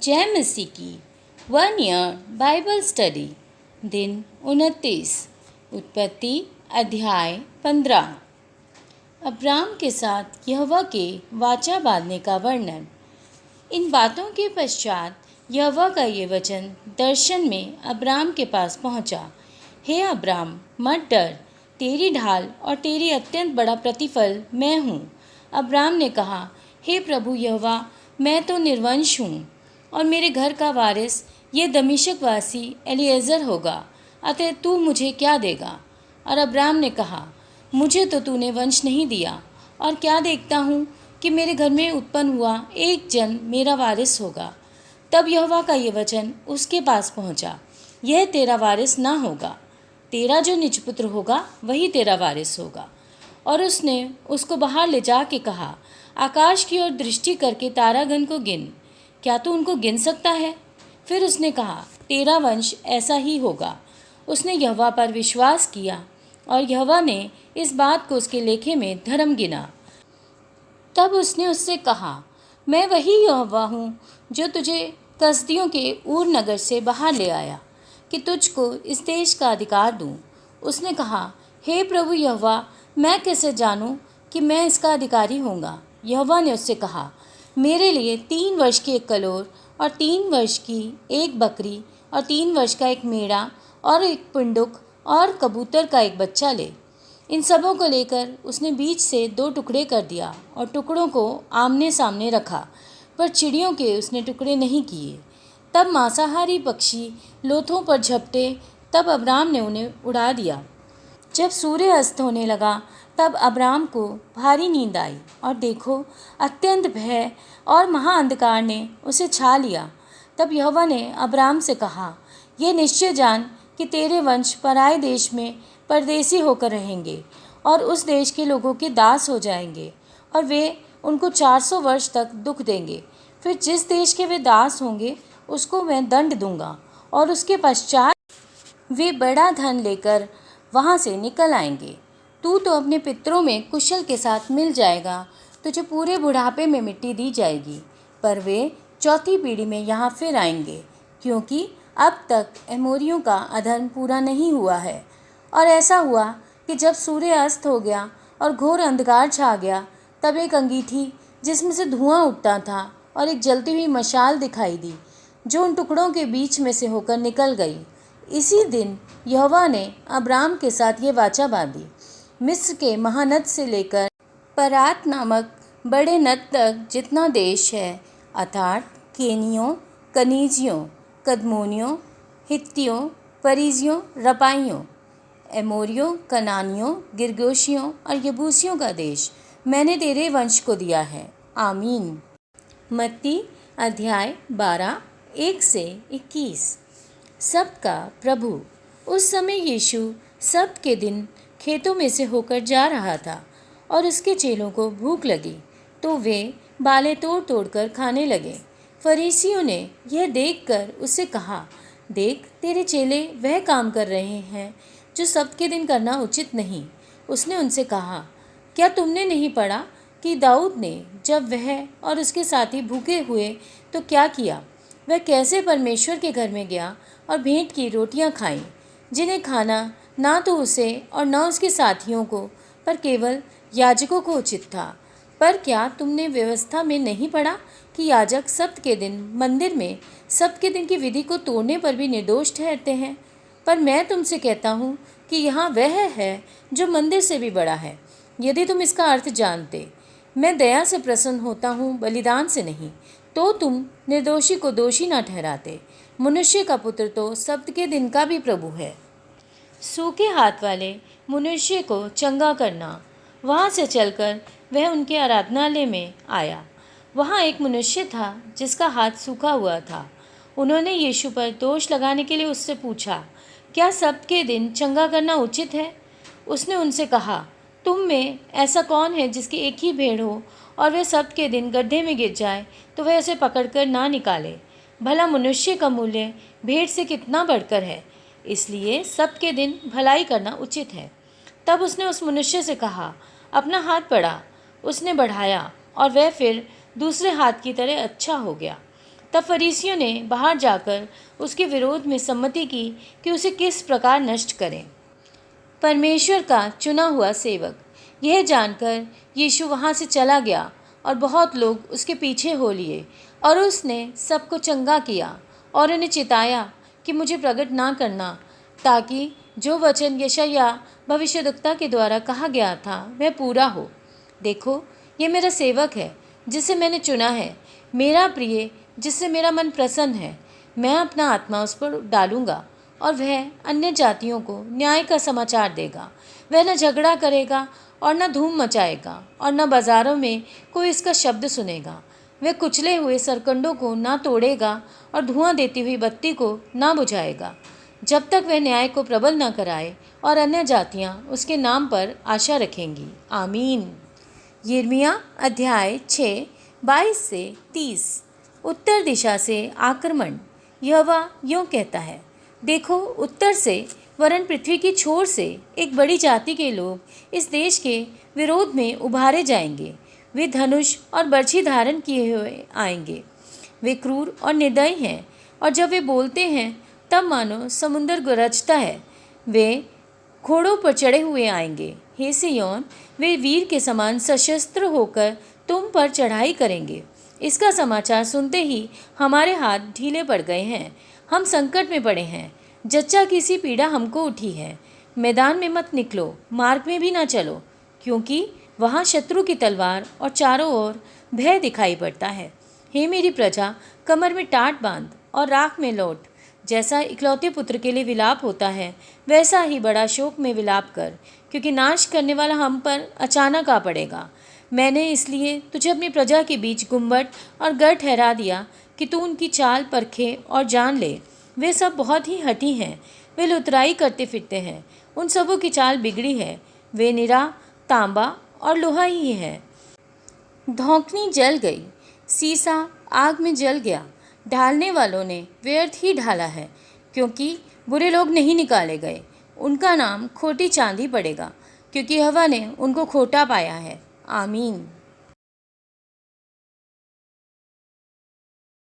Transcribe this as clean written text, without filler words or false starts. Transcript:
जय मसीह की 1 year Bible study. दिन 29। उत्पत्ति अध्याय 15। अब्राम के साथ यहोवा के वाचा बांधने का वर्णन। इन बातों के पश्चात यहोवा का ये वचन दर्शन में अब्राम के पास पहुंचा। हे अब्राम, मत डर, तेरी ढाल और तेरी अत्यंत बड़ा प्रतिफल मैं हूँ। अब्राम ने कहा, हे प्रभु यहोवा, मैं तो निर्वंश हूँ और मेरे घर का वारिस ये दमिश्कवासी एलीएज़र होगा, अतः तू मुझे क्या देगा? और अब्राम ने कहा, मुझे तो तूने वंश नहीं दिया, और क्या देखता हूँ कि मेरे घर में उत्पन्न हुआ एक जन मेरा वारिस होगा। तब यहोवा का ये वचन उसके पास पहुँचा, यह तेरा वारिस ना होगा, तेरा जो निज पुत्र होगा वही तेरा वारिस होगा। और उसने उसको बाहर ले जा के कहा, आकाश की ओर दृष्टि करके तारागण को गिन, क्या तू उनको गिन सकता है? फिर उसने कहा, तेरा वंश ऐसा ही होगा। उसने यहोवा पर विश्वास किया और यहोवा ने इस बात को उसके लेखे में धर्म गिना। तब उसने उससे कहा, मैं वही यहोवा हूँ जो तुझे कसदियों के ऊर नगर से बाहर ले आया कि तुझको इस देश का अधिकार दूँ। उसने कहा, हे प्रभु यहोवा, मैं कैसे जानूँ कि मैं इसका अधिकारी होऊंगा? यहोवा ने उससे कहा, मेरे लिए 3 वर्ष की एक कलोर और 3 वर्ष की एक बकरी और 3 वर्ष का एक मेढ़ा और एक पिंडुक और कबूतर का एक बच्चा ले। इन सबों को लेकर उसने बीच से 2 टुकड़े कर दिया और टुकड़ों को आमने सामने रखा, पर चिड़ियों के उसने टुकड़े नहीं किए। तब मांसाहारी पक्षी लोथों पर झपटे, तब अब्राम ने उन्हें उड़ा दिया। जब सूर्य अस्त होने लगा तब अब्राम को भारी नींद आई, और देखो, अत्यंत भय और महाअंधकार ने उसे छा लिया। तब यहोवा ने अब्राम से कहा, यह निश्चय जान कि तेरे वंश पराए देश में परदेसी होकर रहेंगे और उस देश के लोगों के दास हो जाएंगे, और वे उनको 400 वर्ष तक दुख देंगे। फिर जिस देश के वे दास होंगे उसको मैं दंड दूंगा, और उसके पश्चात वे बड़ा धन लेकर वहाँ से निकल आएंगे। तू तो अपने पितरों में कुशल के साथ मिल जाएगा, तुझे पूरे बुढ़ापे में मिट्टी दी जाएगी, पर वे 4थी पीढ़ी में यहाँ फिर आएंगे, क्योंकि अब तक एमोरियों का अधर्म पूरा नहीं हुआ है। और ऐसा हुआ कि जब सूर्य अस्त हो गया और घोर अंधकार छा गया, तब एक अंगीठी जिसमें से धुआं उठता था और एक जलती हुई मशाल दिखाई दी, जो उन टुकड़ों के बीच में से होकर निकल गई। इसी दिन यहोवा ने अब्राम के साथ ये वाचा बांधी, मिस्र के महानद से लेकर परात नामक बड़े नद तक जितना देश है, अर्थात केनियों, कनीजियों, कदमोनियों, हित्तियों, परिजियों, रपाइयों, एमोरियों, कनानियों, गिरगोशियों और यबूसियों का देश मैंने तेरे वंश को दिया है। आमीन। मत्ती अध्याय 12, 1 से 21। सबका प्रभु। उस समय यीशु सब के दिन खेतों में से होकर जा रहा था, और उसके चेलों को भूख लगी, तो वे बालें तोड़ तोड़ कर खाने लगे। फरीसियों ने यह देखकर उससे कहा, देख, तेरे चेले वह काम कर रहे हैं जो सब के दिन करना उचित नहीं। उसने उनसे कहा, क्या तुमने नहीं पढ़ा कि दाऊद ने जब वह और उसके साथी भूखे हुए तो क्या किया? वह कैसे परमेश्वर के घर में गया और भेंट की रोटियां खाईं, जिन्हें खाना ना तो उसे और न उसके साथियों को, पर केवल याजकों को उचित था। पर क्या तुमने व्यवस्था में नहीं पढ़ा कि याजक सब्त के दिन मंदिर में सब्त के दिन की विधि को तोड़ने पर भी निर्दोष ठहरते हैं? पर मैं तुमसे कहता हूँ कि यहाँ वह है जो मंदिर से भी बड़ा है। यदि तुम इसका अर्थ जानते, मैं दया से प्रसन्न होता हूँ, बलिदान से नहीं, तो तुम निर्दोषी को दोषी ना ठहराते। मनुष्य का पुत्र तो सब्त के दिन का भी प्रभु है। सूखे हाथ वाले मनुष्य को चंगा करना। वहाँ से चलकर वह उनके आराधनालय में आया। वहाँ एक मनुष्य था जिसका हाथ सूखा हुआ था। उन्होंने यीशु पर दोष लगाने के लिए उससे पूछा, क्या सबके दिन चंगा करना उचित है? उसने उनसे कहा, तुम में ऐसा कौन है जिसकी एक ही भेड़ हो और वह सबके दिन गड्ढे में गिर जाए तो वह उसे पकड़कर ना निकाले? भला मनुष्य का मूल्य भेड़ से कितना बढ़कर है। इसलिए सबके दिन भलाई करना उचित है। तब उसने उस मनुष्य से कहा, अपना हाथ बढ़ा। उसने बढ़ाया और वह फिर दूसरे हाथ की तरह अच्छा हो गया। तब फरीसियों ने बाहर जाकर उसके विरोध में सम्मति की कि उसे किस प्रकार नष्ट करें। परमेश्वर का चुना हुआ सेवक। यह जानकर यीशु वहाँ से चला गया और बहुत लोग उसके पीछे हो लिए, और उसने सबको चंगा किया और उन्हें चिताया कि मुझे प्रकट ना करना, ताकि जो वचन यशायाह भविष्यद्वक्ता के द्वारा कहा गया था वह पूरा हो। देखो, ये मेरा सेवक है जिसे मैंने चुना है, मेरा प्रिय जिससे मेरा मन प्रसन्न है। मैं अपना आत्मा उस पर डालूंगा और वह अन्य जातियों को न्याय का समाचार देगा। वह न झगड़ा करेगा और न धूम मचाएगा, और न बाजारों में कोई इसका शब्द सुनेगा। वह कुचले हुए सरकंडों को ना तोड़ेगा और धुआं देती हुई बत्ती को ना बुझाएगा, जब तक वह न्याय को प्रबल न कराए और अन्य जातियां उसके नाम पर आशा रखेंगी। आमीन। यिर्मयाह अध्याय 6 22 से 30। उत्तर दिशा से आक्रमण। यहोवा यूँ कहता है, देखो, उत्तर से वरन पृथ्वी की छोर से एक बड़ी जाति के लोग इस देश के विरोध में उभारे जाएंगे। वे धनुष और बर्छी धारण किए हुए आएंगे। वे क्रूर और निर्दयी हैं, और जब वे बोलते हैं तब मानो समुंदर गरजता है। वे घोड़ों पर चढ़े हुए आएंगे। हे सिय्योन, वे वीर के समान सशस्त्र होकर तुम पर चढ़ाई करेंगे। इसका समाचार सुनते ही हमारे हाथ ढीले पड़ गए हैं। हम संकट में पड़े हैं। जच्चा की सी पीड़ा हमको उठी है। मैदान में मत निकलो, मार्ग में भी ना चलो, क्योंकि वहाँ शत्रु की तलवार और चारों ओर भय दिखाई पड़ता है। हे मेरी प्रजा, कमर में टाट बांध और राख में लौट। जैसा इकलौते पुत्र के लिए विलाप होता है, वैसा ही बड़ा शोक में विलाप कर, क्योंकि नाश करने वाला हम पर अचानक आ पड़ेगा। मैंने इसलिए तुझे अपनी प्रजा के बीच गुम्बट और गढ़ ठहरा दिया कि तू उनकी चाल परखे और जान ले। वे सब बहुत ही हठी हैं, वे लुतराई करते फिरते हैं। उन सबों की चाल बिगड़ी है। वे निरा तांबा और लोहा ही है। धौंकनी जल गई, सीसा आग में जल गया। ढालने वालों ने व्यर्थ ही ढाला है, क्योंकि बुरे लोग नहीं निकाले गए। उनका नाम खोटी चांदी पड़ेगा, क्योंकि यहोवा ने उनको खोटा पाया है। आमीन।